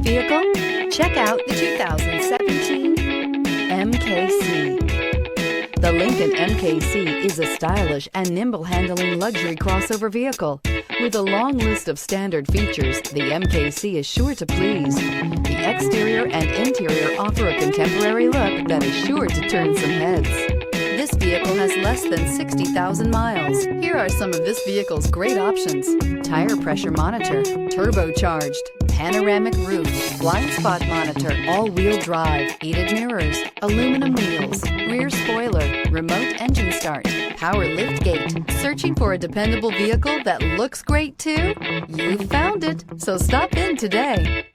vehicle? Check out the 2017 MKC. The Lincoln MKC is a stylish and nimble-handling luxury crossover vehicle. With a long list of standard features, the MKC is sure to please. The exterior and interior offer a contemporary look that is sure to turn some heads. This vehicle has less than 60,000 miles. Here are some of this vehicle's great options: tire pressure monitor, turbocharged, panoramic roof, blind spot monitor, all-wheel drive, heated mirrors, aluminum wheels, rear spoiler, remote engine start, power liftgate. Searching for a dependable vehicle that looks great too? You found it, so stop in today.